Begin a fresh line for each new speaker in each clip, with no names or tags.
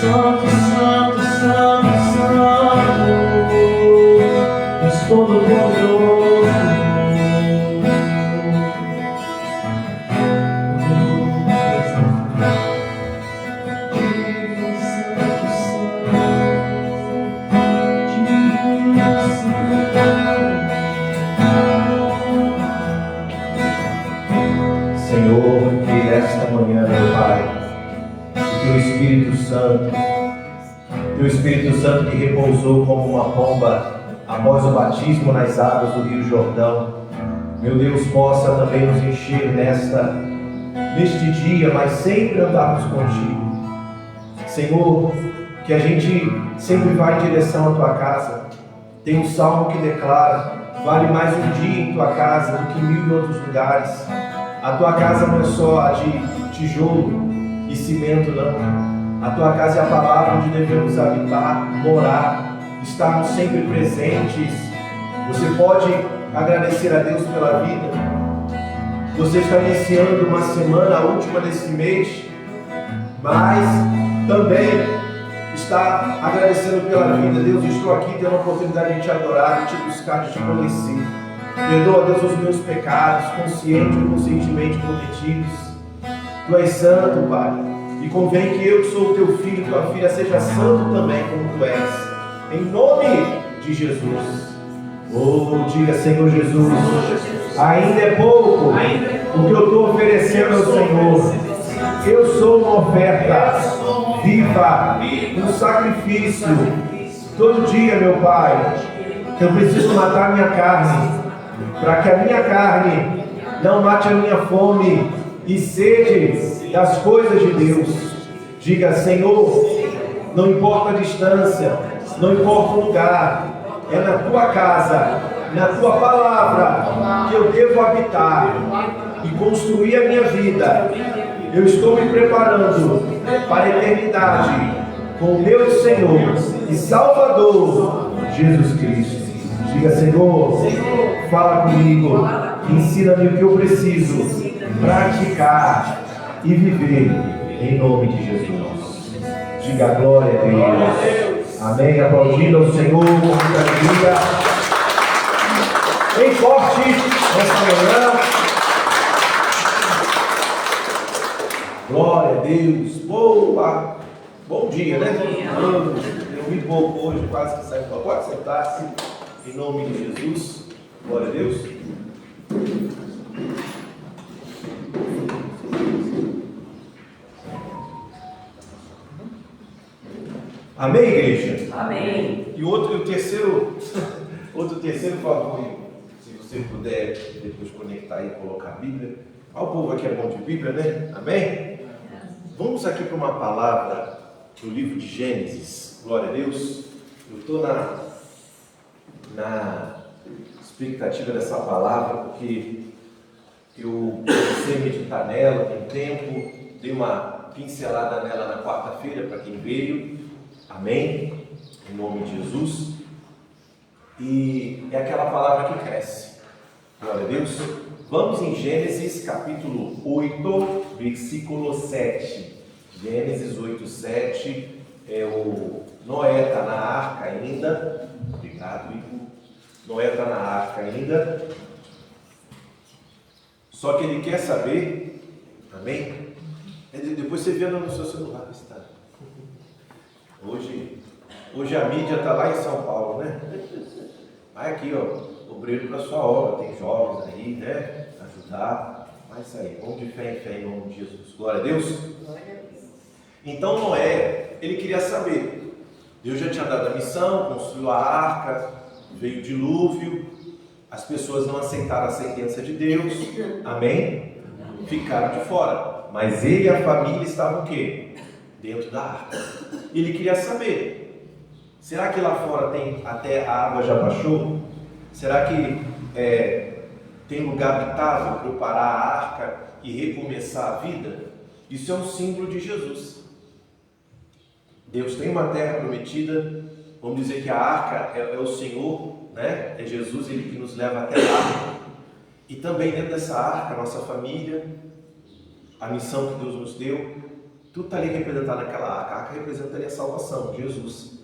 Santo, Santo, Santo, Santo, és todo poderoso.
Senhor, que esta manhã, meu Pai, Teu Espírito Santo que repousou como uma pomba após o batismo nas águas do Rio Jordão, meu Deus, possa também nos encher neste dia, mas sempre andarmos contigo. Senhor, que a gente sempre vá em direção à Tua casa. Tem um salmo que declara: vale mais um dia em Tua casa do que 1000 em outros lugares. A Tua casa não é só a de tijolo e cimento, não. A Tua casa é a palavra onde devemos habitar, morar, estarmos sempre presentes. Você pode agradecer a Deus pela vida. Você está iniciando uma semana, a última desse mês, mas também está agradecendo pela vida. Deus, eu estou aqui tendo a oportunidade de Te adorar, de Te buscar, de Te conhecer. Perdoa, Deus, os meus pecados, consciente ou inconscientemente cometidos. Tu és santo, Pai, e convém que eu, que sou o Teu filho, Tua filha, seja santo também como Tu és. Em nome de Jesus. Oh, diga, Senhor Jesus, ainda é pouco o que eu estou oferecendo ao Senhor. Eu sou uma oferta viva, um sacrifício. Todo dia, meu Pai, eu preciso matar minha carne, para que a minha carne não mate a minha fome e sede das coisas de Deus. Diga, Senhor, não importa a distância, não importa o lugar, é na Tua casa, na Tua palavra que eu devo habitar e construir a minha vida. Eu estou me preparando para a eternidade com o meu Senhor e Salvador, Jesus Cristo. Diga, Senhor, fala comigo, ensina-me o que eu preciso praticar e viver em nome de Jesus. Diga glória a Deus. Amém. Aplaudindo ao Senhor com muita alegria. Bem forte nessa manhã. Glória a Deus. Boa. Bom dia, né? Dormi pouco hoje, quase que saiu. Pode sentar-se em nome de Jesus. Glória a Deus. Amém, igreja?
Amém.
E o terceiro favor, se você puder depois conectar e colocar a Bíblia. O povo aqui é bom de Bíblia, né? Amém? Vamos aqui para uma palavra do livro de Gênesis. Glória a Deus. Eu estou na expectativa dessa palavra, porque eu comecei a meditar nela tem tempo, dei uma pincelada nela na quarta-feira para quem veio. Amém? Em nome de Jesus. E é aquela palavra que cresce. Glória a Deus. Vamos em Gênesis capítulo 8, versículo 7. Gênesis 8, 7. Noé está na arca ainda. Obrigado, Igor. Noé está na arca ainda. Só que ele quer saber. Amém? Depois você vê no seu celular. Está. Hoje a mídia está lá em São Paulo, né? Vai aqui, ó, obreiro para sua obra, tem jovens aí, né? Ajudar, vai sair. Vamos de fé em fé em nome de Jesus. Glória a Deus. Então Noé, ele queria saber. Deus já tinha dado a missão, construiu a arca, veio o dilúvio, as pessoas não aceitaram a sentença de Deus, amém? Ficaram de fora. Mas ele e a família estavam o quê? Dentro da arca. Ele queria saber, será que lá fora até a água já baixou? Será que tem lugar habitável para eu parar a arca e recomeçar a vida? Isso é um símbolo de Jesus. Deus tem uma terra prometida, vamos dizer que a arca é o Senhor, né? É Jesus, Ele que nos leva até lá. E também dentro dessa arca, a nossa família, a missão que Deus nos deu. tudo está ali representado naquela arca. A arca representa ali a salvação, Jesus.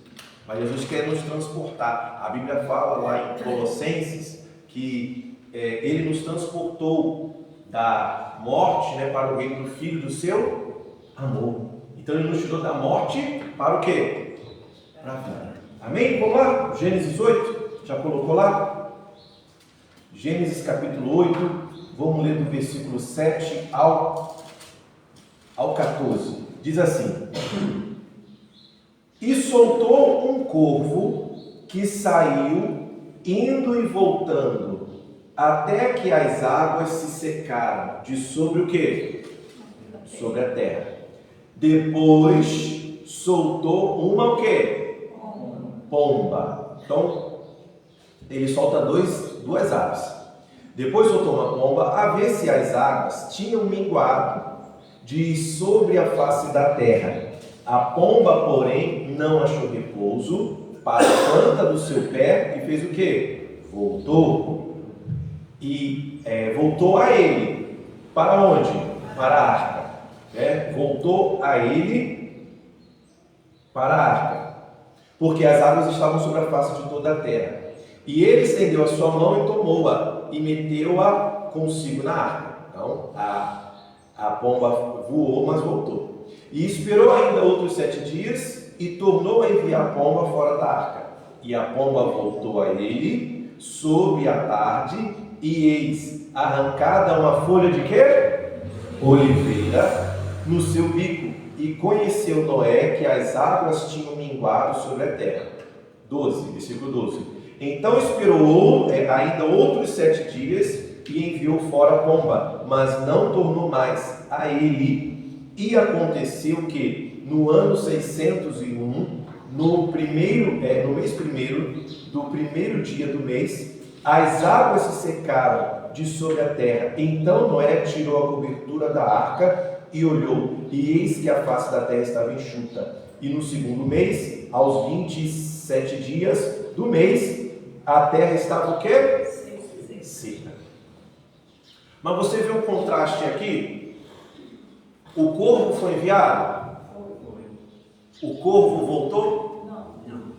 Mas Jesus quer nos transportar. A Bíblia fala lá em Colossenses que Ele nos transportou da morte, né, para o reino do Filho do seu amor. Então Ele nos tirou da morte para o quê? Para a vida. Amém? Vamos lá? Gênesis 8, já colocou lá? Gênesis capítulo 8, vamos ler do versículo 7 ao 14. Diz assim: E soltou um corvo que saiu, indo e voltando, até que as águas se secaram, de sobre o quê? Sobre a terra. Depois soltou uma o quê? Pomba. Então, ele solta duas aves. Depois soltou uma pomba, a ver se as águas tinham minguado de sobre a face da terra. A pomba, porém, não achou repouso para a planta do seu pé e fez o quê? Voltou. E voltou a ele. Para onde? Para a arca. Voltou a ele para a arca. Porque as águas estavam sobre a face de toda a terra. E ele estendeu a sua mão e tomou-a e meteu-a consigo na arca. Então, a pomba voou, mas voltou. E esperou ainda outros 7 dias e tornou a enviar a pomba fora da arca. E a pomba voltou a ele sob a tarde, e eis arrancada uma folha de quê? Oliveira no seu bico. E conheceu Noé que as águas tinham minguado sobre a terra. 12, versículo 12. Então esperou ainda outros 7 dias e enviou fora a pomba, mas não tornou mais a ele. E aconteceu que no ano 601, no mês primeiro, do primeiro dia do mês, as águas se secaram de sobre a terra. Então Noé tirou a cobertura da arca e olhou, e eis que a face da terra estava enxuta. E no segundo mês, aos 27 dias do mês, a terra estava o quê? Seca. Mas você vê um contraste aqui? O corvo foi enviado? O corvo voltou? Não.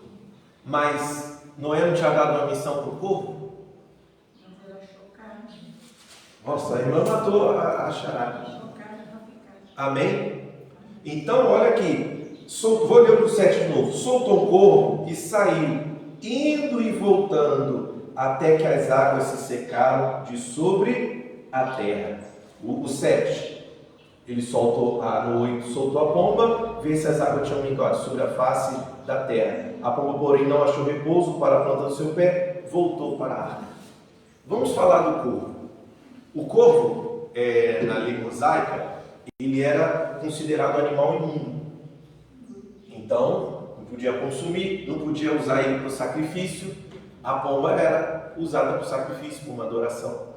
Mas Noé não tinha dado uma missão para o corvo? Nossa, a irmã matou a charada. Amém? Então, olha aqui. Vou ler o 7 de novo. Soltou o corvo e saiu, indo e voltando, até que as águas se secaram de sobre a terra. O 7. Ele soltou, no 8, soltou a pomba, vê se as águas tinham minguado sobre a face da terra. A pomba, porém, não achou repouso para a planta do seu pé, voltou para a arca. Vamos falar do corvo. O corvo, na lei mosaica, ele era considerado animal imundo. Então, não podia consumir, não podia usar ele para o sacrifício. A pomba era usada para o sacrifício, por uma adoração.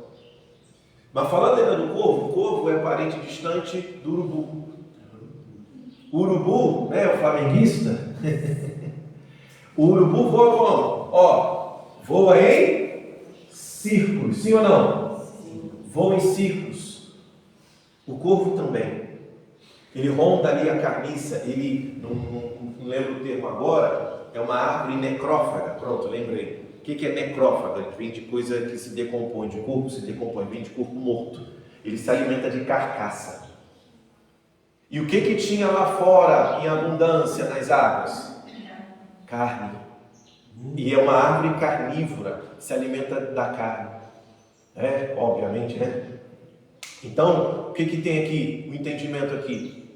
Mas falando ainda do corvo, o corvo é parente distante do urubu. O urubu, o flamenguista, o urubu voa como? Voa em círculos, sim ou não? Sim. Voa em círculos. O corvo também. Ele ronda ali a carniça, ele, não lembro o termo agora, é uma árvore necrófaga. Pronto, lembrei. O que é necrófaga? Vem de coisa que se decompõe, de corpo se decompõe, vem de corpo morto. Ele se alimenta de carcaça. E o que tinha lá fora em abundância nas águas? Carne. E é uma árvore carnívora, se alimenta da carne. Obviamente, né? Então, o que tem aqui? O entendimento aqui.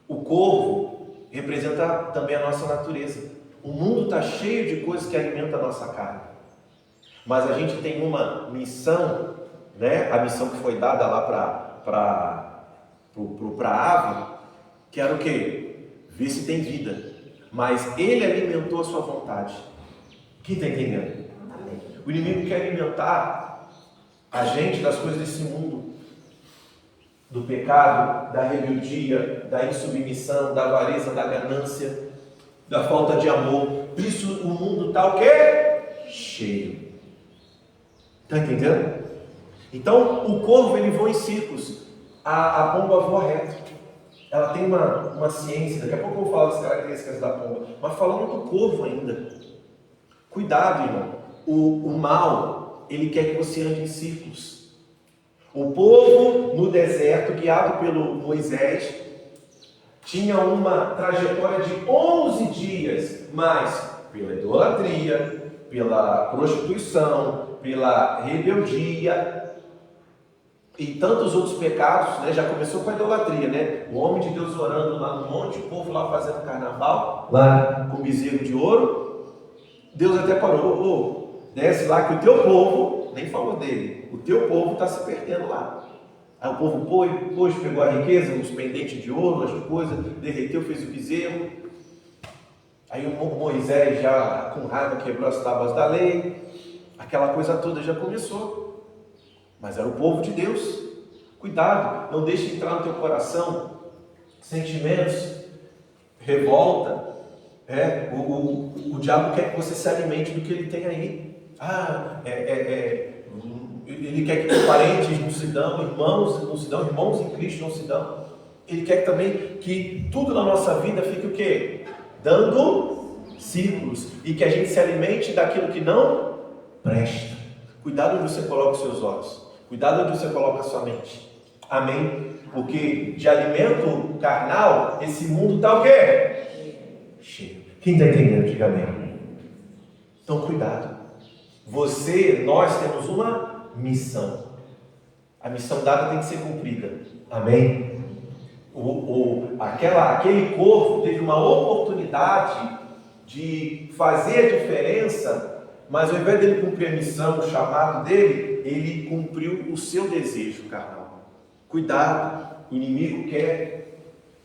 O corvo representa também a nossa natureza. O mundo está cheio de coisas que alimentam a nossa carne. Mas a gente tem uma missão, a missão que foi dada lá para a ave, que era o quê? Ver se tem vida. Mas ele alimentou a sua vontade. Quem está entendendo? O inimigo quer alimentar a gente das coisas desse mundo. Do pecado, da rebeldia, da insubmissão, da avareza, da ganância, da falta de amor. Por isso o mundo está o quê? Cheio. Está entendendo? Então o corvo ele voa em círculos, a pomba voa reto.
ela tem uma ciência, daqui a pouco eu vou falar das características da pomba, mas falando do corvo ainda. Cuidado, irmão. O mal, ele quer que você ande em círculos. O povo no deserto, guiado pelo Moisés, tinha uma trajetória de 11 dias, mas pela idolatria, pela prostituição, pela rebeldia e tantos outros pecados, né? Já começou com a idolatria, né? O homem de Deus orando lá no monte, o povo lá fazendo carnaval, lá com bezerro de ouro. Deus até parou, desce lá que o teu povo, nem falou dele, o teu povo está se perdendo lá. Aí o povo pôs, pegou a riqueza, os pendentes de ouro, as coisas, derreteu, fez o bezerro. Aí o Moisés já com raiva quebrou as tábuas da lei, aquela coisa toda já começou. Mas era o povo de Deus. Cuidado, não deixe entrar no teu coração sentimentos, revolta. O diabo quer que você se alimente do que ele tem aí. Ele quer que os parentes não se dão, irmãos não se dão, irmãos em Cristo não se dão. Ele quer também que tudo na nossa vida fique o quê? Dando círculos. E que a gente se alimente daquilo que não presta. Cuidado onde você coloca os seus olhos. Cuidado onde você coloca a sua mente. Amém? Porque de alimento carnal, esse mundo está o quê? Cheio. Quem está entendendo? Diga amém. Então cuidado. Nós temos uma missão. A missão dada tem que ser cumprida. Amém? Aquele corvo teve uma oportunidade de fazer a diferença, mas ao invés dele cumprir a missão, o chamado dele, ele cumpriu o seu desejo carnal. Cuidado, o inimigo quer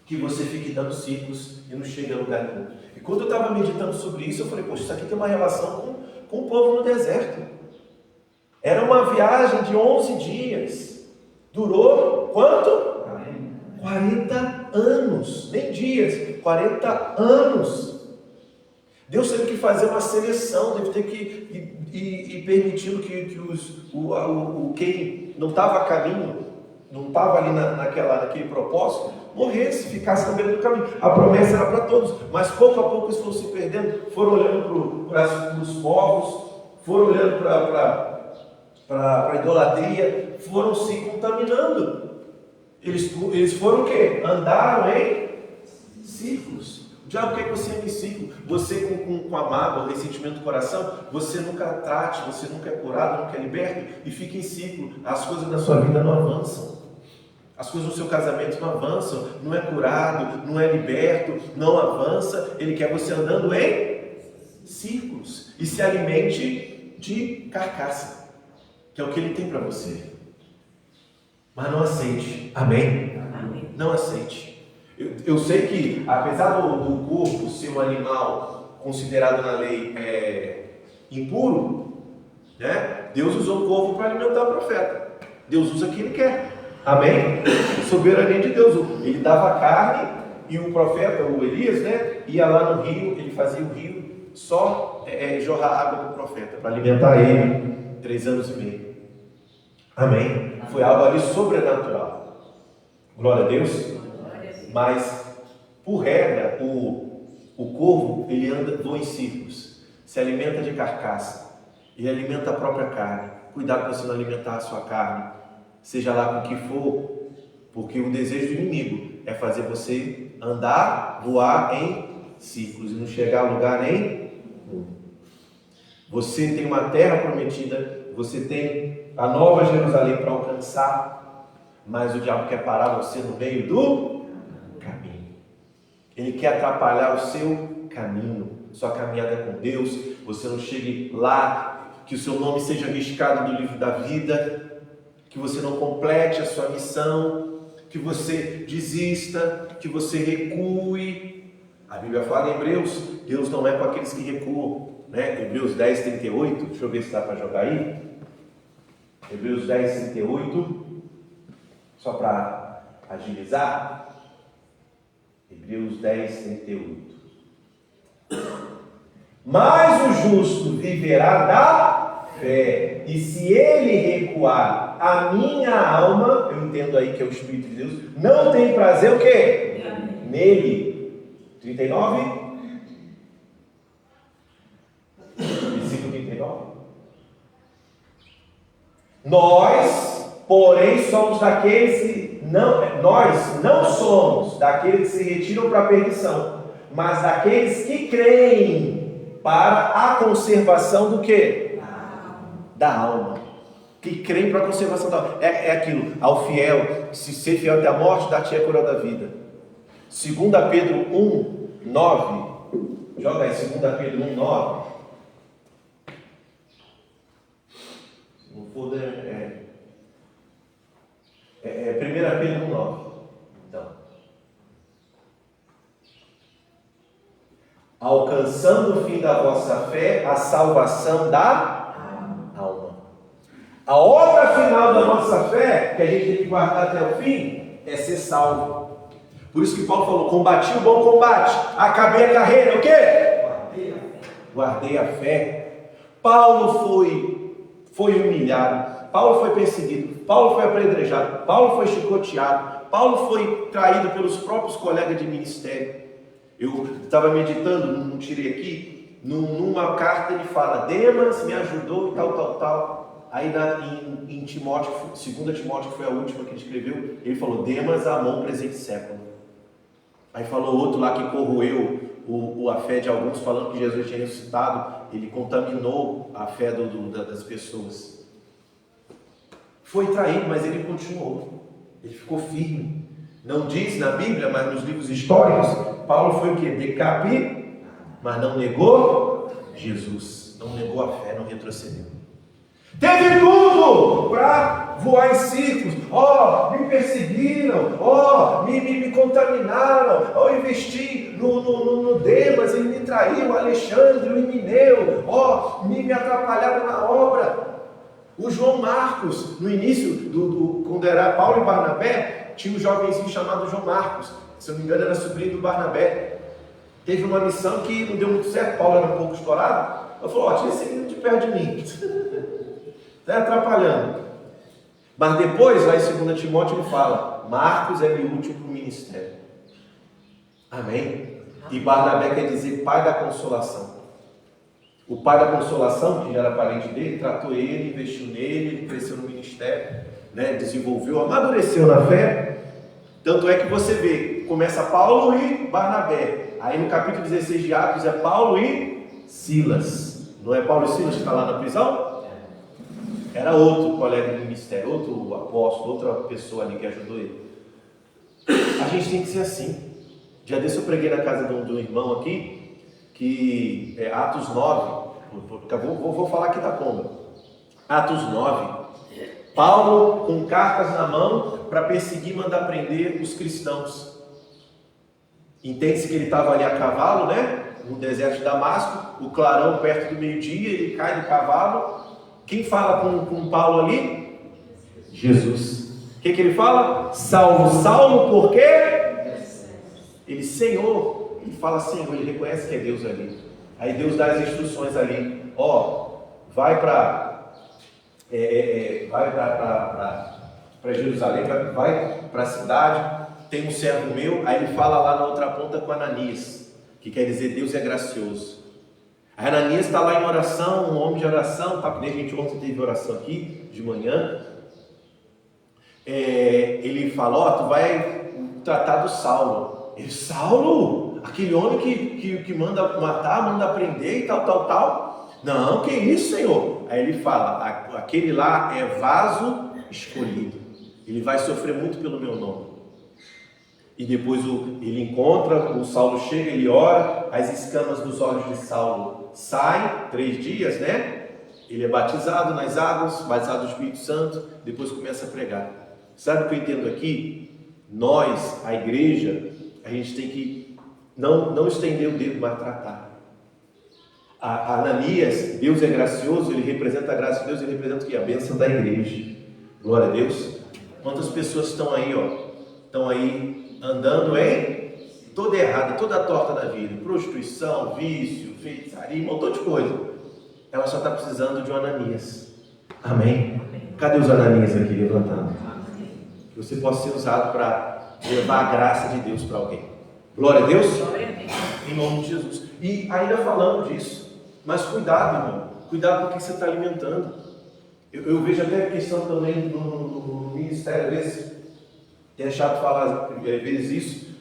que você fique dando ciclos e não chegue a lugar nenhum. E quando eu estava meditando sobre isso, eu falei, poxa, isso aqui tem uma relação com o povo no deserto. Era uma viagem de 11 dias. Durou quanto? 40 anos. Nem dias, 40 anos. Deus teve que fazer uma seleção, deve ter que ir permitindo que quem não estava a caminho, não estava ali naquele propósito, morresse, ficasse na beira do caminho. A promessa era para todos, mas pouco a pouco eles foram se perdendo, foram olhando para os povos, foram olhando para a idolatria, foram se contaminando. Eles foram o quê? Andaram em círculos. O diabo quer que você ande em ciclo. Você com a mágoa, o ressentimento do coração, você nunca trate, você nunca é curado, nunca é liberto e fica em ciclo. As coisas da sua vida não avançam. As coisas do seu casamento não avançam, não é curado, não é liberto, não avança. Ele quer você andando em círculos e se alimente de carcaça, que é o que ele tem para você. Mas não aceite. Amém? Amém. Não aceite. Eu sei que, apesar do corpo ser um animal considerado na lei impuro, né? Deus usou o corvo para alimentar o profeta. Deus usa quem ele quer. Amém? Soberania de Deus. Ele dava carne e o profeta, o Elias, né? Ia lá no rio, ele fazia o rio só jorrar água para o profeta, para alimentar ele 3 anos e meio. Amém? Foi algo ali sobrenatural. Glória a Deus. Mas, por regra, o corvo, ele voa em círculos, se alimenta de carcaça, ele alimenta a própria carne. Cuidado para você não alimentar a sua carne, seja lá com o que for, porque o desejo do inimigo é fazer você andar, voar em círculos e não chegar a lugar nenhum. Você tem uma terra prometida, você tem a nova Jerusalém para alcançar, mas o diabo quer parar você no meio do caminho. Ele quer atrapalhar o seu caminho, sua caminhada com Deus. Você não chegue lá, que o seu nome seja riscado do livro da vida, que você não complete a sua missão, que você desista, que você recue. A Bíblia fala em Hebreus, Deus não é com aqueles que recuam, né? Hebreus 10, 38, deixa eu ver se dá para jogar aí. Hebreus 10, 38, só para agilizar. Hebreus 10, 38. Mas o justo viverá da fé, e se ele recuar, a minha alma, eu entendo aí que é o Espírito de Deus, não tem prazer o quê?
nele, 39, versículo 39. Nós, porém, somos daqueles que nós não somos daqueles que se retiram para a perdição, mas daqueles que creem para a conservação do quê? Da alma. Que creem para a conservação da alma. É aquilo, ao fiel, se ser fiel até a morte, dar-te a coroa da vida. 2 Pedro 1, 9. Joga aí, 2 Pedro 1, 9. Se não for, 1 Pedro 1, 9. Então. Alcançando o fim da vossa fé, a salvação da alma. A obra final da nossa fé, que a gente tem que guardar até o fim, é ser salvo. Por isso que Paulo falou, combati o bom combate, acabei a carreira, o quê? Guardei a fé. Paulo foi humilhado, Paulo foi perseguido, Paulo foi apedrejado, Paulo foi chicoteado, Paulo foi traído pelos próprios colegas de ministério. Eu estava meditando, não tirei aqui, numa carta ele fala, Demas me ajudou e tal. Aí em Timóteo, 2 Timóteo, que foi a última que ele escreveu, ele falou, Demas amou o presente século. Aí falou outro lá que corroeu a fé de alguns, falando que Jesus tinha ressuscitado, ele contaminou a fé das pessoas. Foi traído, mas ele continuou, ele ficou firme. Não diz na Bíblia, mas nos livros históricos, Paulo foi o quê? Decapitado, mas não negou Jesus, não negou a fé, não retrocedeu. Teve tudo para voar em círculos. Me perseguiram, me contaminaram. Eu investi no Demas, ele me traiu, o Alexandre, o Emineu, me atrapalharam na obra. O João Marcos, no início, quando era Paulo e Barnabé, tinha um jovenzinho chamado João Marcos, se eu não me engano era sobrinho do Barnabé. Teve uma missão que não deu muito certo, Paulo era um pouco estourado. Eu falei, tira esse menino de perto de mim. Está atrapalhando. Mas depois, lá em 2 Timóteo, ele fala, Marcos é meu último ministério. Amém? E Barnabé quer dizer pai da consolação. O pai da consolação, que já era parente dele, tratou ele, investiu nele, ele cresceu no ministério, desenvolveu, amadureceu na fé. Tanto é que você vê, começa Paulo e Barnabé. Aí no capítulo 16 de Atos é Paulo e Silas. Não é Paulo e Silas que está lá na prisão? Era outro colega do ministério, outro apóstolo, outra pessoa ali que ajudou ele. A gente tem que ser assim. Já desse eu preguei na casa de um irmão aqui, que é Atos 9, vou falar aqui da pomba. Atos 9, Paulo com cartas na mão para perseguir e mandar prender os cristãos. Entende-se que ele estava ali a cavalo, no deserto de Damasco, o clarão perto do meio-dia, ele cai do cavalo. Quem fala com Paulo ali? Jesus. O que ele fala? Saulo, Saulo, por quê? Ele, Senhor. Ele fala Senhor, ele reconhece que é Deus ali. Aí Deus dá as instruções ali. Vai para Jerusalém, vai para a cidade. Tem um servo meu. Aí ele fala lá na outra ponta com Ananias, que quer dizer Deus é gracioso. A Ananias está lá em oração, um homem de oração, que nem a gente ontem teve oração aqui, de manhã. Ele fala, tu vai tratar do Saulo. Ele, Saulo? Aquele homem que manda matar, manda prender e tal. Não, que isso, Senhor? Aí ele fala, aquele lá é vaso escolhido. Ele vai sofrer muito pelo meu nome. E depois ele encontra, o Saulo chega, ele ora, as escamas dos olhos de Saulo saem, 3 dias, Ele é batizado nas águas, batizado do Espírito Santo, depois começa a pregar. Sabe o que eu entendo aqui? Nós, a igreja, a gente tem que não estender o dedo, mas tratar. A Ananias, Deus é gracioso, ele representa a graça de Deus, ele representa o quê? A bênção da igreja. Glória a Deus. Quantas pessoas estão aí, estão aí andando toda errada, toda torta da vida, prostituição, vício, feitiçaria, um montão de coisa. Ela só está precisando de um Ananias. Amém? Cadê os Ananias aqui levantando? Que você possa ser usado para levar a graça de Deus para alguém.
Glória a Deus.
Glória a Deus.
Em nome de Jesus. E ainda falando disso, mas cuidado, irmão. Cuidado com o que você está alimentando. Eu vejo até a questão também no ministério, às vezes, é chato falar às vezes isso.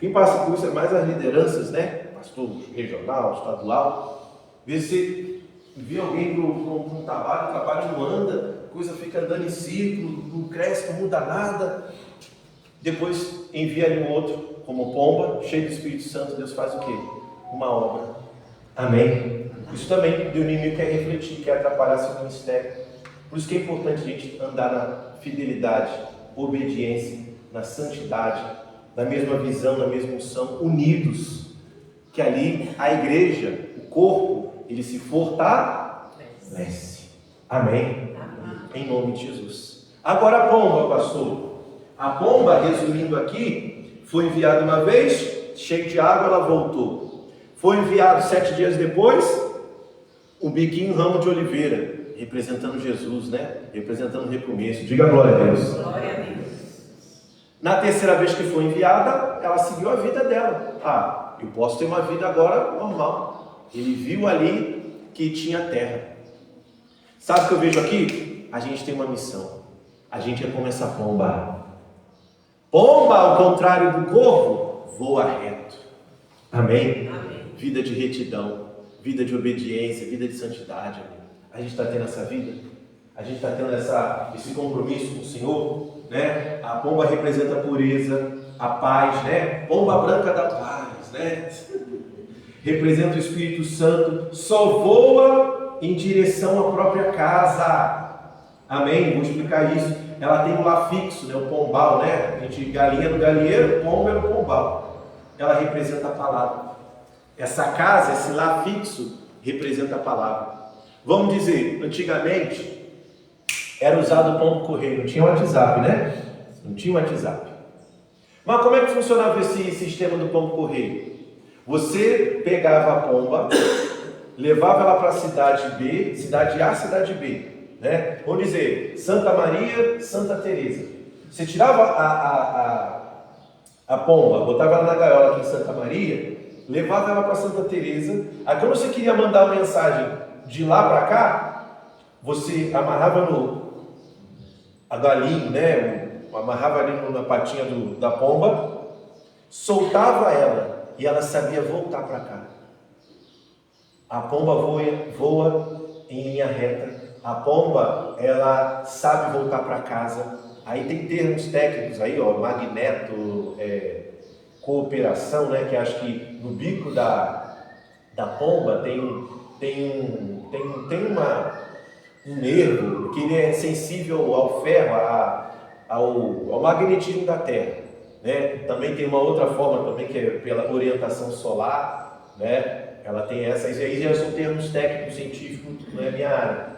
Quem passa por isso é mais as lideranças, né? Pastor regional, estadual. Às vezes você vê alguém para um trabalho, o trabalho não anda, a coisa fica andando em círculo, não cresce, não muda nada. Depois envia ali um outro, como pomba, cheio do Espírito Santo, Deus faz o quê? Uma obra. Amém? Isso também o inimigo quer refletir, quer atrapalhar seu ministério. Por isso que é importante a gente andar na fidelidade, obediência, na santidade, na mesma visão, na mesma unção, unidos. Que ali a igreja, o corpo, ele se fortalece. Amém? Em nome de Jesus. Agora a pomba, pastor. A pomba, resumindo aqui, foi enviada uma vez, cheio de água, ela voltou. Foi enviado 7 dias depois, um biquinho, ramo de oliveira, representando Jesus, né? Representando o recomeço. Diga glória a Deus.
Glória a Deus.
Na terceira vez que foi enviada, ela seguiu a vida dela. Ah, eu posso ter uma vida agora normal. Ele viu ali que tinha terra. Sabe o que eu vejo aqui? A gente tem uma missão. A gente é como essa pomba. Pomba, ao contrário do corvo, voa reto. Amém?
Amém.
Vida de retidão, vida de obediência, vida de santidade. Amém? A gente está tendo essa vida? A gente está tendo esse compromisso com o Senhor? Né? A pomba representa a pureza, a paz, né? Pomba branca da paz, né? Representa o Espírito Santo, só voa em direção à própria casa. Amém? Vou explicar isso. Ela tem um lar fixo, né? O pombal, né? A gente, galinha no galinheiro, pomba é no pombal. Ela representa a palavra. Essa casa, esse lar fixo, representa a palavra. Vamos dizer, antigamente era usado o pombo correio, não tinha WhatsApp, né? Não tinha WhatsApp. Mas como é que funcionava esse sistema do pombo correio? Você pegava a pomba, levava ela para a cidade B, cidade A, cidade B, né? Vamos dizer, Santa Maria, Santa Teresa. Você tirava a pomba, botava ela na gaiola aqui em Santa Maria, levava ela para Santa Teresa. Aí quando você queria mandar uma mensagem de lá para cá, você amarrava a galinha, né? Amarrava ali na patinha da pomba, soltava ela e ela sabia voltar para cá. A pomba voa em linha reta. A pomba, ela sabe voltar para casa. Aí tem termos técnicos aí, ó, magneto, cooperação, né? Que acho que no bico da pomba tem um nervo que ele é sensível ao ferro, ao magnetismo da Terra, né? Também tem uma outra forma também que é pela orientação solar, né? Ela tem essas aí, já são termos técnicos científicos, não é minha área.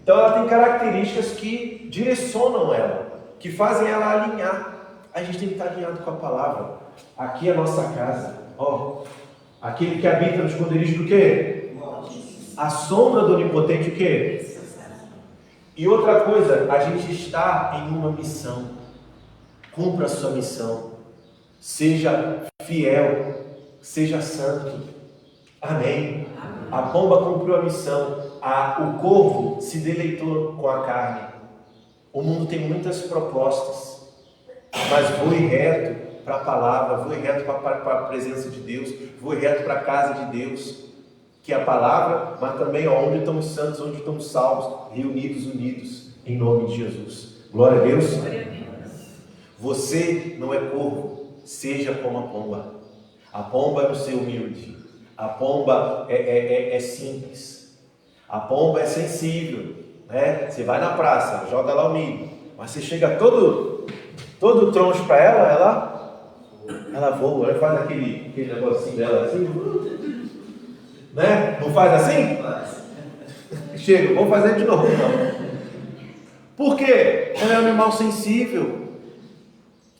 Então ela tem características que direcionam ela, que fazem ela alinhar. A gente tem que estar alinhado com a palavra. Aqui é a nossa casa, ó. Aquele que habita no esconderijo do quê? A sombra do Onipotente o quê? E outra coisa, a gente está em uma missão. Cumpra a sua missão. Seja fiel, seja santo. Amém. A pomba cumpriu a missão. O corvo se deleitou com a carne. O mundo tem muitas propostas, mas voe reto para a palavra, voe reto para a presença de Deus, voe reto para a casa de Deus, que é a palavra, mas também onde estão os santos, onde estão os salvos, reunidos, unidos, em nome de Jesus. Glória a Deus.
Glória a Deus.
Você não é corvo, seja como a pomba. A pomba é no ser humilde. A pomba é simples. A pomba é sensível, né? Você vai na praça, joga lá o milho, mas você chega todo troncho para ela voa, ela faz aquele negocinho dela assim, né? Não faz assim? Chega, vamos fazer de novo então. Por quê? Ela é um animal sensível.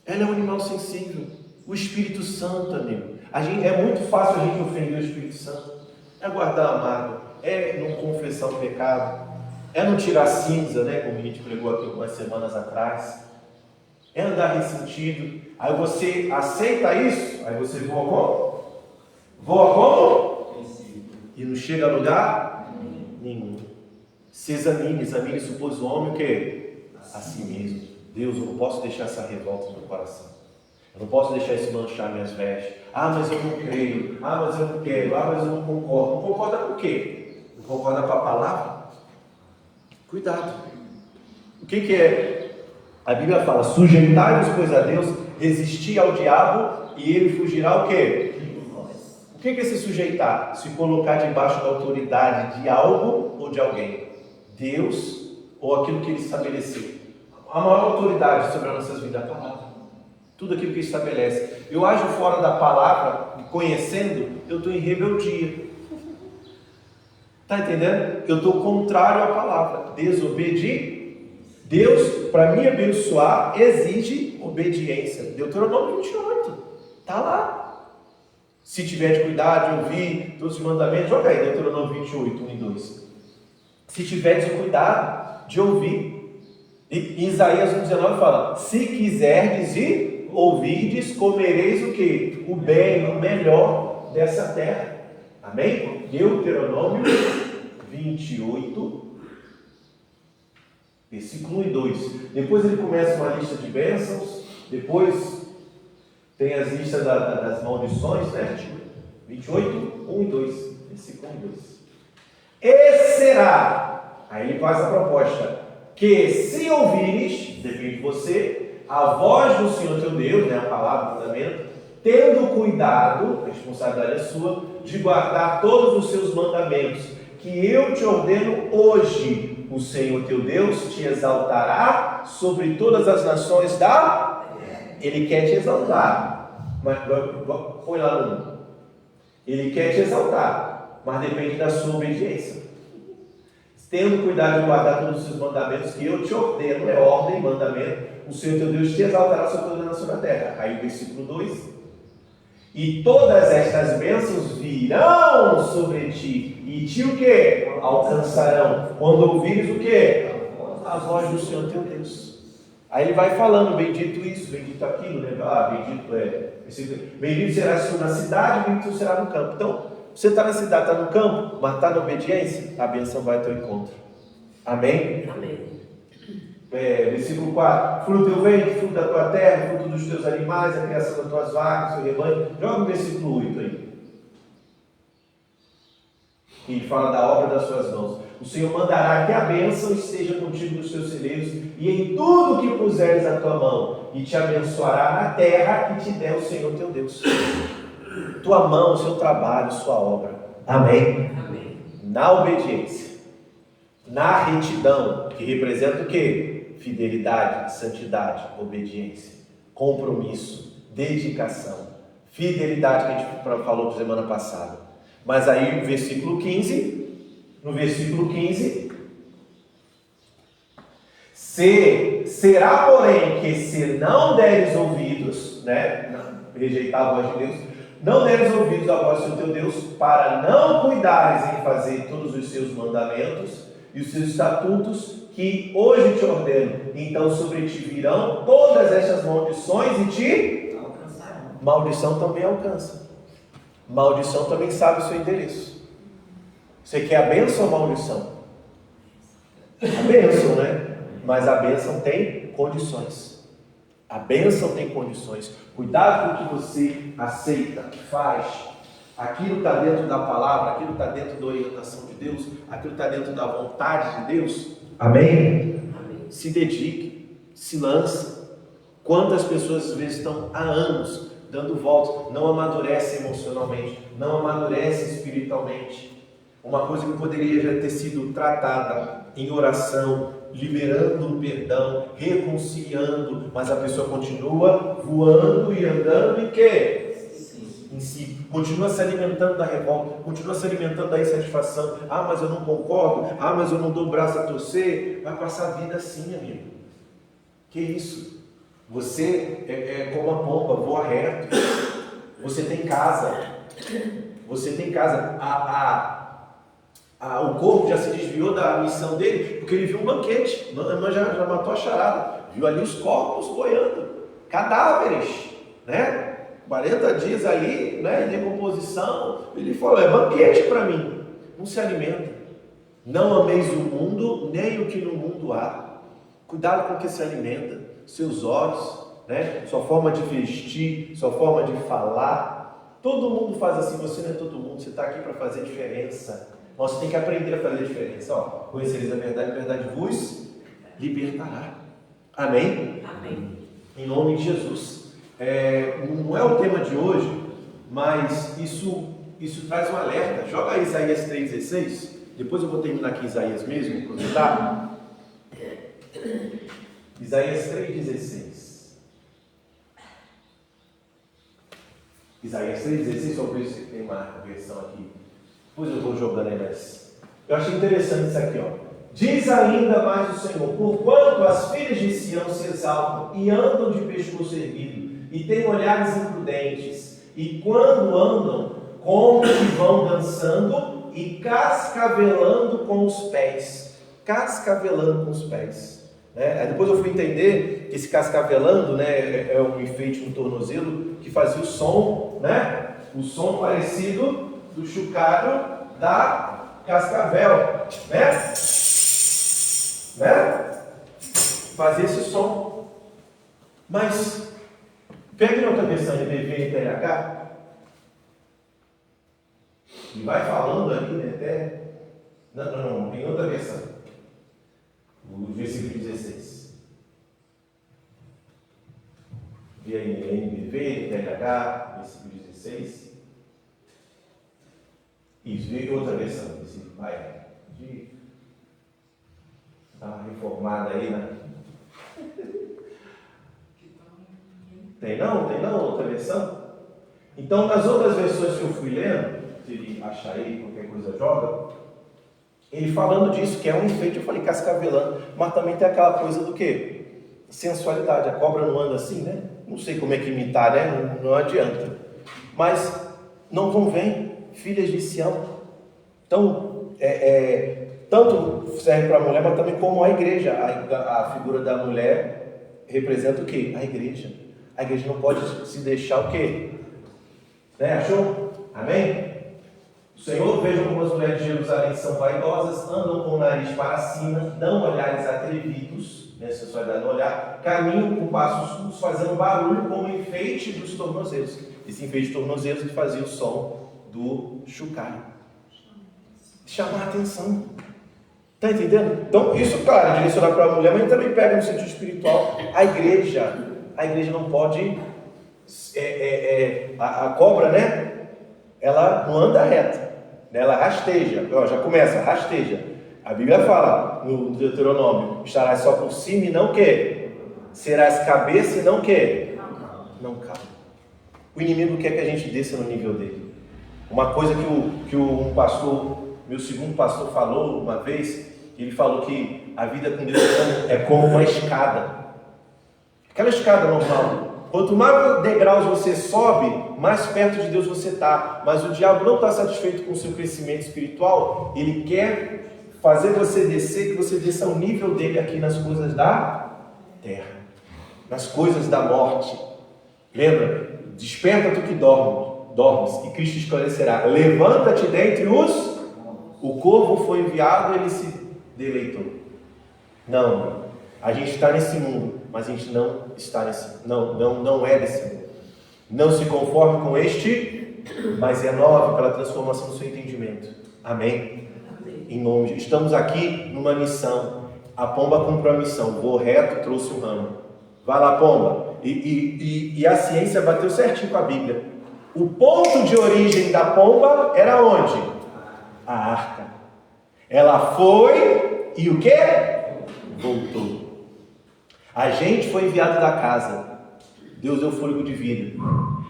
Ela é um animal sensível. O Espírito Santo, amigo. É muito fácil a gente ofender o Espírito Santo. É guardar a mágoa, é não confessar o pecado, é não tirar cinza, né? Como a gente pregou aqui algumas semanas atrás. É andar ressentido. Aí você aceita isso, isso. Aí você voa como? Voa como? E não chega a lugar nenhum. Se examine se pôs o homem o quê? A si mesmo. Deus, eu não posso deixar essa revolta no meu coração. Eu não posso deixar isso manchar minhas vestes. Ah, mas eu não creio. Ah, mas eu não quero. Ah, mas eu não concordo. Não concorda com o quê? Não concorda com a palavra? Cuidado. O que é? A Bíblia fala, sujeitai-vos, pois, a Deus, resistir ao diabo e ele fugirá o quê? O que é se sujeitar? Se colocar debaixo da autoridade de algo ou de alguém. Deus ou aquilo que ele estabeleceu. A maior autoridade sobre as nossas vidas é a palavra. Tudo aquilo que ele estabelece. Eu ajo fora da palavra, conhecendo, eu estou em rebeldia. Está entendendo? Eu estou contrário à palavra. Desobediência. Deus, para me abençoar, exige obediência. Deuteronômio 28. Está lá. Se tiver de cuidar de ouvir todos os mandamentos, joga aí Deuteronômio 28, 1 e 2. Se tiver de cuidar de ouvir. E Isaías 1,19 fala, se quiserdes e ouvirdes, comereis o que? O bem, o melhor dessa terra. Amém? Deuteronômio 28, versículo 1 e 2. Depois ele começa uma lista de bênçãos, depois tem as listas das maldições, né? 28, 1 e 2. Versículo 1 e 2. E será, aí ele faz a proposta, que se ouvires, depende de você, a voz do Senhor teu Deus, né, a palavra, o mandamento, tendo cuidado, a responsabilidade é sua, de guardar todos os seus mandamentos, que eu te ordeno hoje, o Senhor teu Deus te exaltará sobre todas as nações da... Ele quer te exaltar, mas põe lá no mundo. Ele quer te exaltar, mas depende da sua obediência. Tendo cuidado de guardar todos os seus mandamentos, que eu te ordeno, é ordem, mandamento, o Senhor teu Deus te exaltará sobre toda a nação da terra. Aí o versículo 2. E todas estas bênçãos virão sobre ti, e te o que? Alcançarão, quando ouvires o que? A voz do Senhor teu Deus. Aí ele vai falando, bendito isso, bendito aquilo, né? Bendito serás tu na cidade, bendito será no campo. Então, você está na cidade, está no campo, mas está na obediência, a bênção vai ao teu encontro. Amém?
Amém.
Versículo 4, fruto do teu ventre, fruto da tua terra, fruto dos teus animais, a criação das tuas vacas, o rebanho. Joga o versículo 8 aí. Que fala da obra das suas mãos. O Senhor mandará que a bênção esteja contigo nos teus celeiros e em tudo que puseres a tua mão, e te abençoará na terra que te der o Senhor teu Deus. Tua mão, seu trabalho, sua obra. Amém?
Amém.
Na obediência, na retidão, que representa o quê? Fidelidade, santidade, obediência, compromisso, dedicação, fidelidade que a gente falou semana passada. Mas aí no versículo 15, será porém que se não deres ouvidos, né, rejeitar a voz de Deus, não deres ouvidos à voz do teu Deus, para não cuidares em fazer todos os seus mandamentos e os seus estatutos, que hoje te ordeno, então sobre ti virão todas estas maldições e te alcançarão. Maldição também alcança. Maldição também sabe o seu endereço. Você quer a bênção ou a maldição? A bênção, né? Mas a bênção tem condições. A bênção tem condições. Cuidado com o que você aceita, faz. Aquilo está dentro da palavra, aquilo está dentro da orientação de Deus, aquilo está dentro da vontade de Deus. Amém? Amém. Se dedique, se lance. Quantas pessoas às vezes estão há anos dando voltas, não amadurecem emocionalmente, não amadurecem espiritualmente. Uma coisa que poderia já ter sido tratada em oração, liberando o perdão, reconciliando, mas a pessoa continua voando e andando em quê? Em si. Continua se alimentando da revolta, continua se alimentando da insatisfação. Ah, mas eu não concordo. Ah, mas eu não dou o braço a torcer. Vai passar a vida assim, amigo. Que isso? Você é como a pomba, voa reto. Você tem casa. Você tem casa. O corpo já se desviou da missão dele, porque ele viu um banquete. A irmã já matou a charada. Viu ali os corpos boiando. Cadáveres, né? 40 dias ali, né, em decomposição. Ele falou, é banquete para mim. Não se alimenta. Não ameis o mundo, nem o que no mundo há. Cuidado com o que se alimenta. Seus olhos, né, sua forma de vestir, sua forma de falar. Todo mundo faz assim, você não é todo mundo. Você está aqui para fazer diferença. Nós tem que aprender a fazer diferença. Ó, conhecereis a verdade vos libertará. Amém?
Amém.
Em nome de Jesus. Não é o tema de hoje, mas isso traz um alerta. Joga aí Isaías 3,16. Depois eu vou terminar aqui Isaías mesmo, aproveitar. Isaías 3,16. Isaías 3,16, só ver se tem uma versão aqui. Depois eu vou jogando aí, mas eu achei interessante isso aqui, ó. Diz ainda mais o Senhor: porquanto as filhas de Sião se exaltam e andam de pescoço erguido, e têm olhares imprudentes, e quando andam, como que vão dançando e cascavelando com os pés. Cascavelando com os pés. Aí depois eu fui entender que esse cascavelando, né, é um enfeite no tornozelo que fazia o som, né, o som parecido do chocalho da cascavel, né? Fazer esse som. Mas pegue outra versão de BV e TLH e vai falando ali, né, até... Não, tem outra versão. O versículo 16. E aí, NBV, TLH, versículo 16. Isso, veio outra versão. Vai Está reformada aí, né? Tem não outra versão? Então, nas outras versões que eu fui lendo, se ele achar aí, qualquer coisa joga, ele falando disso, que é um enfeite, eu falei cascavelando, mas também tem aquela coisa do quê? Sensualidade. A cobra não anda assim, né? Não sei como é que imitar, né? Não adianta. Mas não convém, filhas de Sião. Então, tanto serve para a mulher, mas também como a igreja. A figura da mulher representa o quê? A igreja. A igreja não pode se deixar o quê? Né? Achou? Amém? O Senhor, vejam como as mulheres de Jerusalém são vaidosas, andam com o nariz para cima, dão olhares atrevidos, né, sensualidade no olhar, caminham com passos curtos, fazendo barulho como enfeite dos tornozelos. Esse enfeite de tornozelos que fazia o som do chocalho. Chamar a atenção. Está entendendo? Então, isso, claro, é direcionado para a mulher, mas também pega no sentido espiritual. A igreja não pode... a cobra, né? Ela não anda reta. Ela rasteja. Já começa, rasteja. A Bíblia fala, no Deuteronômio, estarás só por cima e não o quê? Serás cabeça e não o quê? Não cauda. O inimigo quer que a gente desça no nível dele. Uma coisa que um pastor... Meu segundo pastor falou uma vez, ele falou que a vida com Deus é como uma escada. Aquela escada normal. Quanto mais degraus você sobe, mais perto de Deus você está. Mas o diabo não está satisfeito com o seu crescimento espiritual. Ele quer fazer você descer, que você desça ao nível dele aqui nas coisas da terra. Nas coisas da morte. Lembra? Desperta tu que dormes, e Cristo esclarecerá. Levanta-te dentre os... O corvo foi enviado e ele se deleitou. Não, a gente está nesse mundo, mas a gente não está nesse, não é desse mundo. Não se conforme com este, mas renove pela transformação do seu entendimento. Amém?
Amém.
Em nome de... Estamos aqui numa missão. A pomba cumpriu a missão. Voou reto, trouxe um ramo. Vai lá, pomba. E a ciência bateu certinho com a Bíblia. O ponto de origem da pomba era onde? A arca. Ela foi e o que? Voltou. A gente foi enviado da casa. Deus deu fôlego de vida.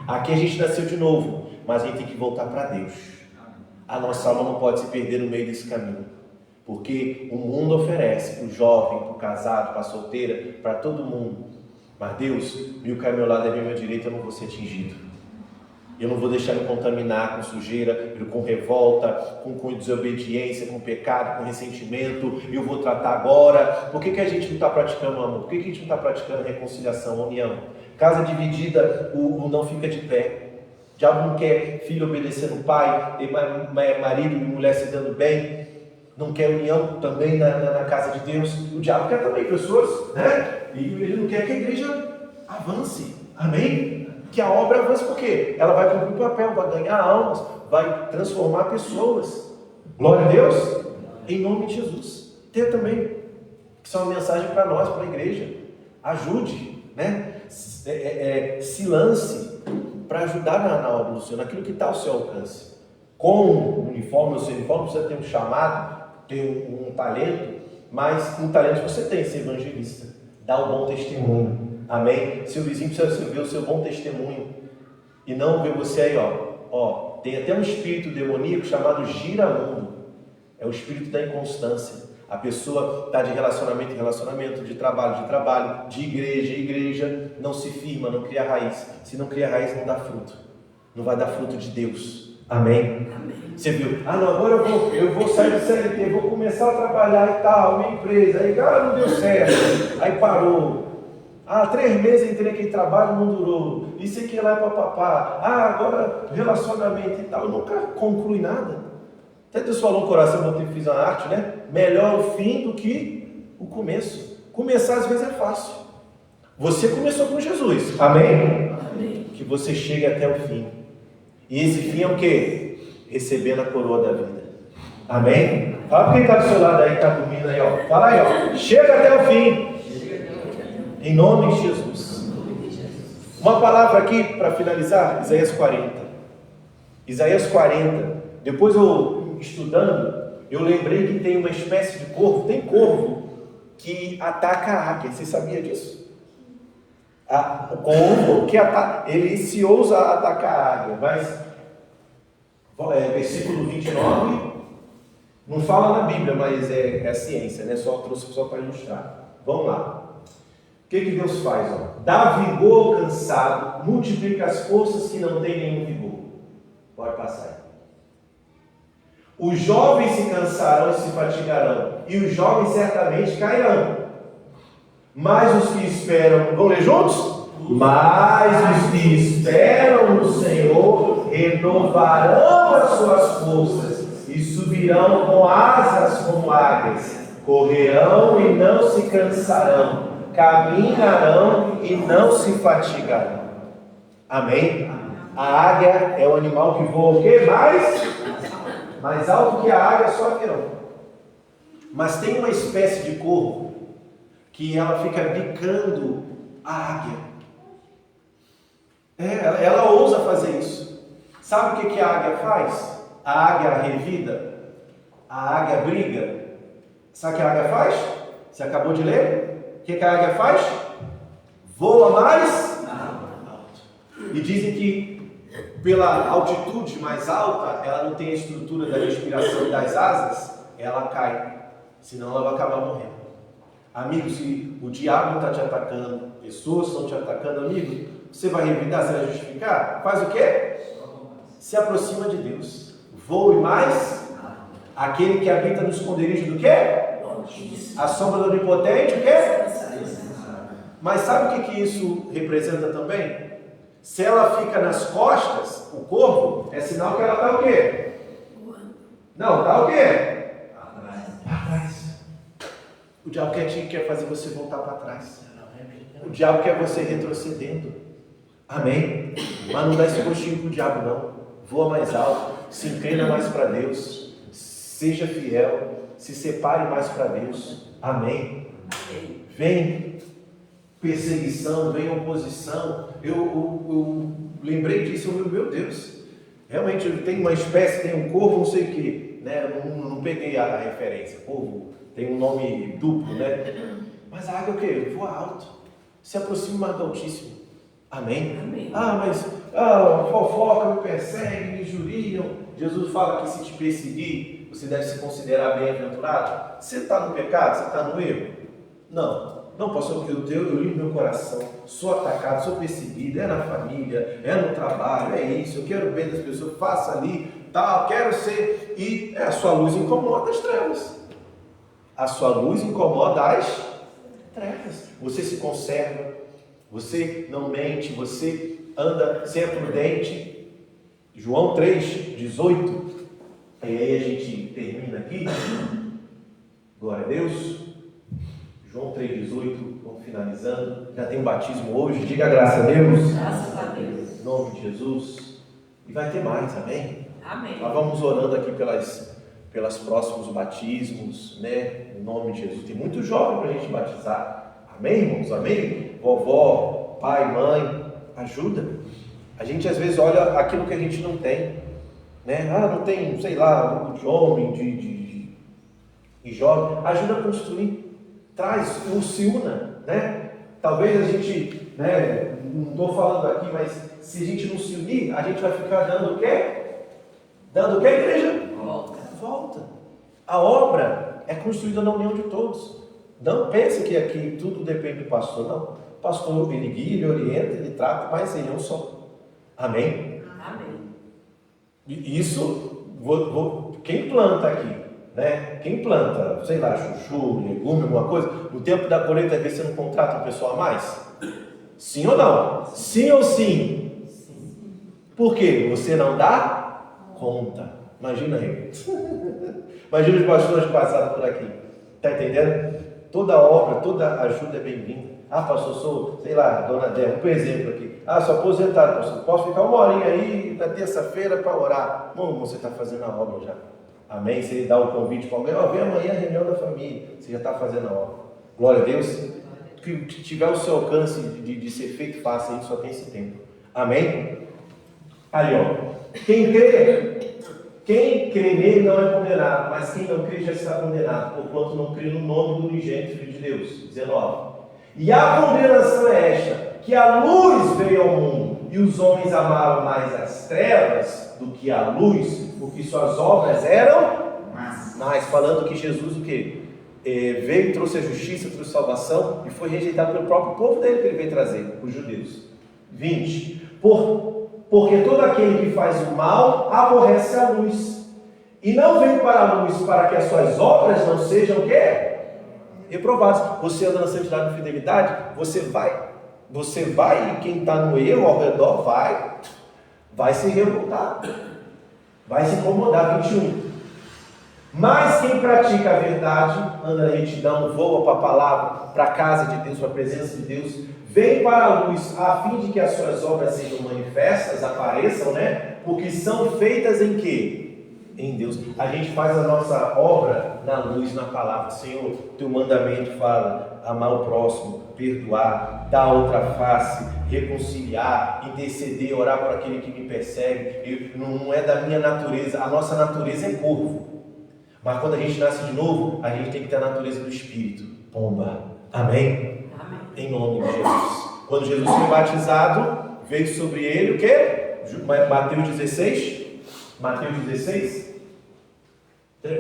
Aqui a gente nasceu de novo, mas a gente tem que voltar para Deus. A nossa alma não pode se perder no meio desse caminho, porque o mundo oferece para o jovem, para o casado, para a solteira, para todo mundo. Mas Deus, mil cai ao meu lado e à minha direita, eu não vou ser atingido. Eu não vou deixar me contaminar com sujeira, com revolta, com desobediência, com pecado, com ressentimento. Eu vou tratar agora. Por que a gente não está praticando amor? Por que a gente não está praticando reconciliação, união? Casa dividida, o não fica de pé. O diabo não quer filho obedecendo o pai, marido e mulher se dando bem. Não quer união também na casa de Deus. O diabo quer também pessoas, né? E ele não quer que a igreja avance. Amém? Que a obra avance, por quê? Ela vai cumprir o papel, vai ganhar almas, vai transformar pessoas. Glória a Deus. Em nome de Jesus. Tem também, que são uma mensagem para nós, para a igreja. Ajude, né? Se lance para ajudar na obra do Senhor, naquilo que está ao seu alcance. Com o uniforme, o seu uniforme precisa ter um chamado, ter um talento, mas um talento você tem, ser evangelista. Dá um bom testemunho. Amém? Seu vizinho precisa ver o seu bom testemunho e não ver você aí, ó. Tem até um espírito demoníaco chamado giramundo. É o espírito da inconstância. A pessoa está de relacionamento em relacionamento, de trabalho em trabalho, de igreja em igreja, não se firma, não cria raiz. Se não cria raiz, não dá fruto. Não vai dar fruto de Deus. Amém? Amém. Você viu? Não, agora eu vou sair do CLT, vou começar a trabalhar e tal, minha empresa. Aí, cara, não deu certo. Aí parou. 3 meses entrei naquele trabalho, não durou. Isso aqui lá é papapá. Agora relacionamento e tal. Eu nunca conclui nada. Até Deus falou no coração, eu fiz uma arte, né? Melhor o fim do que o começo. Começar às vezes é fácil. Você começou com Jesus. Amém? Amém. Que você chegue até o fim. E esse fim é o quê? Recebendo a coroa da vida. Amém? Fala para quem está do seu lado aí, está dormindo aí, ó. Fala aí, ó. Chega até o fim. Em nome de Jesus. Uma palavra aqui para finalizar, Isaías 40. Isaías 40. Depois eu estudando, eu lembrei que tem uma espécie de corvo. Tem corvo que ataca a águia. Você sabia disso? O corvo que ataca, ele se ousa a atacar a águia. Mas versículo 29 não fala na Bíblia, mas é a ciência, né? Só trouxe só para ilustrar. Vamos lá. O que Deus faz? Dá vigor ao cansado, multiplica as forças que não têm nenhum vigor. Pode passar aí. Os jovens se cansarão e se fatigarão, e os jovens certamente cairão. Mas os que esperam, vamos ler juntos? Mas os que esperam no Senhor renovarão as suas forças e subirão com asas como águias, correrão e não se cansarão, caminharão e não se fatigarão. Amém? A águia é o animal que voa o quê? Mais alto que a águia, só avião. Mas tem uma espécie de corvo que ela fica bicando a águia. Ela ousa fazer isso. Sabe o que a águia faz? A águia revida, a águia briga. Sabe o que a águia faz? Você acabou de ler? O que a águia faz? Voa mais alto. E dizem que pela altitude mais alta, ela não tem a estrutura da respiração das asas, ela cai. Senão ela vai acabar morrendo. Amigo, se o diabo está te atacando, pessoas estão te atacando, amigo, você vai revidar, você vai justificar? Faz o quê? Se aproxima de Deus. Voe mais. Aquele que habita no esconderijo do quê? A sombra do Onipotente, o quê? Mas sabe o que isso representa também? Se ela fica nas costas, o corvo, é sinal que ela está o quê? Não, está o quê? Para trás. O diabo quer fazer você voltar para trás. O diabo quer você retrocedendo. Amém? Mas não dá esse gostinho para o diabo, não. Voa mais alto, se inclina mais para Deus, seja fiel, se separe mais para Deus. Amém? Vem perseguição, vem oposição. Eu lembrei disso, meu Deus. Realmente tem uma espécie, tem um corvo, não sei o que, né? Não peguei a referência. Corvo tem um nome duplo, né? Mas a águia é o quê? Voa alto, se aproxima mais do Altíssimo. Amém? Amém. Mas fofoca, me persegue, me injuriam. Jesus fala que se te perseguir, você deve se considerar bem-aventurado. Você está no pecado? Você está no erro? Não, pastor, porque eu limpo meu coração, sou atacado, sou perseguido, é na família, é no trabalho, é isso, eu quero o bem das pessoas, faça ali, tal, quero ser, e a sua luz incomoda as trevas. A sua luz incomoda as trevas. Você se conserva, você não mente, você anda, você é prudente. João 3,18. E aí a gente termina aqui. Glória a Deus. João 3,18, vamos finalizando. Já tem um batismo hoje, diga graças a Deus.
Graças a Deus.
Em nome de Jesus. E vai ter mais, amém?
Amém.
Nós vamos orando aqui pelas próximos batismos, né? Em nome de Jesus. Tem muito jovem para a gente batizar. Amém, irmãos? Amém? Vovó, pai, mãe, ajuda. A gente às vezes olha aquilo que a gente não tem, né? Não tem, sei lá, grupo de homem, de jovem. Ajuda a construir. Traz, se una, né? Talvez a gente, né? Não estou falando aqui, mas se a gente não se unir, a gente vai ficar dando o quê? Dando o quê, igreja? Volta. A obra é construída na união de todos. Não pense que aqui tudo depende do pastor, não. O pastor, ele guia, ele orienta, ele trata, mas ele é um só. Amém?
Amém.
E isso, quem planta aqui, né? Quem planta, sei lá, chuchu, legume, alguma coisa, no tempo da colheita, às vezes você não contrata um pessoal a mais? Sim ou não? Sim ou sim? Por quê? Você não dá conta. Imagina eu. Imagina os pastores que passaram por aqui. Está entendendo? Toda obra, toda ajuda é bem-vinda. Pastor, sou, sei lá, dona Débora, por exemplo aqui. Sou aposentado, pastor. Posso ficar uma horinha aí na terça-feira para orar? Bom, você está fazendo a obra já. Amém? Você dá o convite para alguém, vem amanhã a reunião da família. Você já está fazendo a obra. Glória a Deus. Que tiver o seu alcance de ser feito, faça isso, só tem esse tempo. Amém? Aí, ó. Quem crê nele não é condenado, mas quem não crê já está condenado, porquanto não crê no nome do unigênito Filho de Deus. 19. E a condenação é esta, que a luz veio ao mundo, e os homens amaram mais as trevas do que a luz, porque suas obras eram mais. Falando que Jesus o quê? Veio, trouxe a justiça, trouxe a salvação, e foi rejeitado pelo próprio povo dele que ele veio trazer, os judeus. 20. Porque todo aquele que faz o mal aborrece a luz, e não vem para a luz para que as suas obras não sejam o quê? Reprovadas. Você anda na santidade e fidelidade, você vai, e quem está no erro ao redor vai se revoltar, vai se incomodar. 21. Mas quem pratica a verdade, anda na retidão, voa para a palavra, para a casa de Deus, para a presença de Deus, vem para a luz, a fim de que as suas obras sejam manifestas, apareçam, né? Porque são feitas em quê? Em Deus. A gente faz a nossa obra na luz, na palavra. Senhor, teu mandamento fala, amar o próximo, perdoar, dar outra face, reconciliar, interceder, orar por aquele que me persegue. Não é da minha natureza, a nossa natureza é corvo. Mas quando a gente nasce de novo, a gente tem que ter a natureza do Espírito. Pomba. Amém?
Amém.
Em nome de Jesus. Quando Jesus foi batizado, veio sobre ele o quê? Mateus 16. Mateus 16.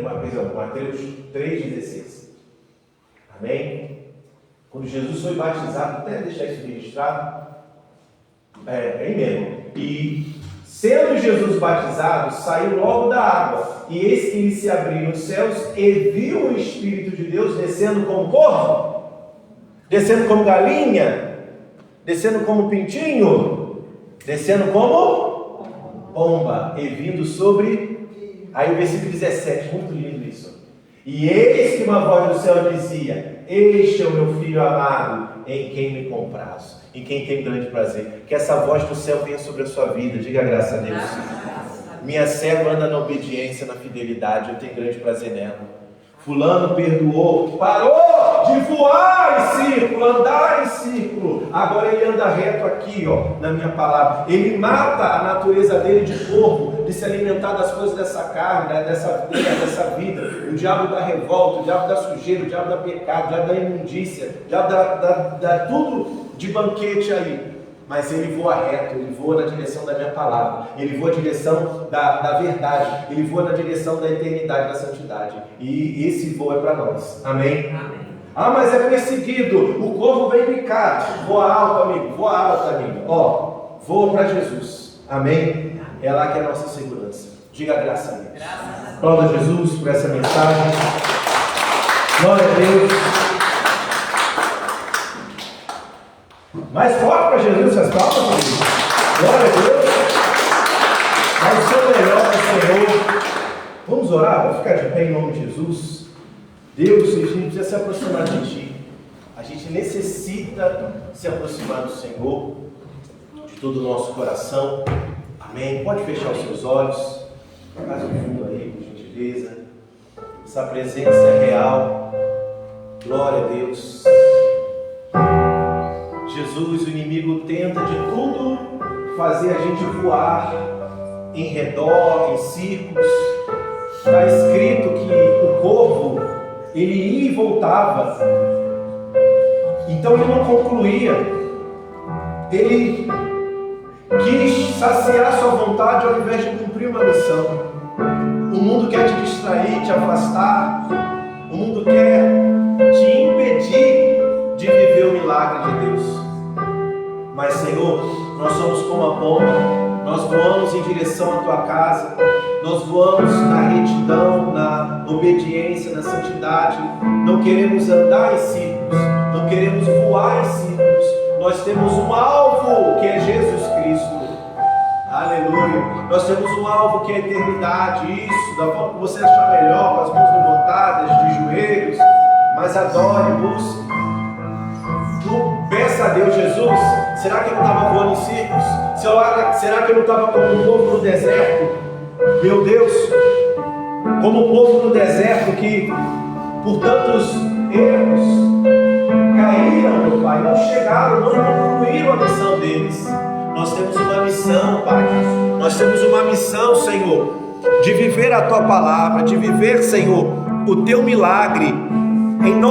Mateus 3,16. Amém? Quando Jesus foi batizado, até deixar isso registrado. Bem mesmo. E sendo Jesus batizado, saiu logo da água. E eis que lhe se abriram os céus, e viu o Espírito de Deus descendo como corvo, descendo como galinha, descendo como pintinho, descendo como pomba, e vindo sobre. Aí o versículo 17, muito lindo isso. E eis que uma voz do céu dizia: este é o meu filho amado, em quem me comprazo, em quem tem grande prazer. Que essa voz do céu venha sobre a sua vida, diga graças a Deus. Minha serva anda na obediência, na fidelidade, eu tenho grande prazer nela. Fulano perdoou, parou de voar em círculo, andar em círculo. Agora ele anda reto aqui, ó, na minha palavra. Ele mata a natureza dele de corpo, de se alimentar das coisas dessa carne, dessa terra, dessa vida. O diabo da revolta, o diabo da sujeira, o diabo da pecado, o diabo da imundícia, o diabo da tudo de banquete aí. Mas ele voa reto, ele voa na direção da minha palavra, ele voa na direção da verdade, ele voa na direção da eternidade, da santidade. E esse voo é para nós. Amém?
Amém.
Mas é perseguido, o corvo vem picar. Voa alto, amigo, voa alto, amigo. Voa para Jesus. Amém? É lá que é a nossa segurança. Diga graças a Deus. Glória a Jesus por essa mensagem. Glória a Deus.
Mais forte para Jesus essas palmas, querido. Glória a Deus. Mas o seu melhor para o Senhor. Vamos orar? Vamos ficar de pé em nome de Jesus. Deus, a gente precisa se aproximar de Ti. A gente necessita se aproximar do Senhor, de todo o nosso coração. Amém. Pode fechar os seus olhos. Faz um fundo aí, por gentileza. Essa presença é real. Glória a Deus. Jesus, o inimigo tenta de tudo fazer a gente voar em redor, em círculos. Está escrito que o corvo, ele ia e voltava. Então ele não concluía. Ele quis saciar sua vontade ao invés de cumprir uma missão. O mundo quer te distrair, te afastar. O mundo quer te impedir de viver o milagre de Deus. Mas, Senhor, nós somos como a pomba. Nós voamos em direção à Tua casa. Nós voamos na retidão, na obediência, na santidade. Não queremos andar em círculos. Não queremos voar em círculos. Nós temos um alvo que é Jesus Cristo. Aleluia. Nós temos um alvo que é a eternidade. Isso, da forma que você achar melhor, com as mãos levantadas, de joelhos. Mas adore, busque. Peça a Deus, Jesus, será que eu não estava voando em círculos? Será que eu não estava como um povo no deserto? Meu Deus, como um povo no deserto que, por tantos erros, caíram, meu Pai, não chegaram, não concluíram a missão deles. Nós temos uma missão, Pai, nós temos uma missão, Senhor, de viver a Tua palavra, de viver, Senhor, o Teu milagre, em nome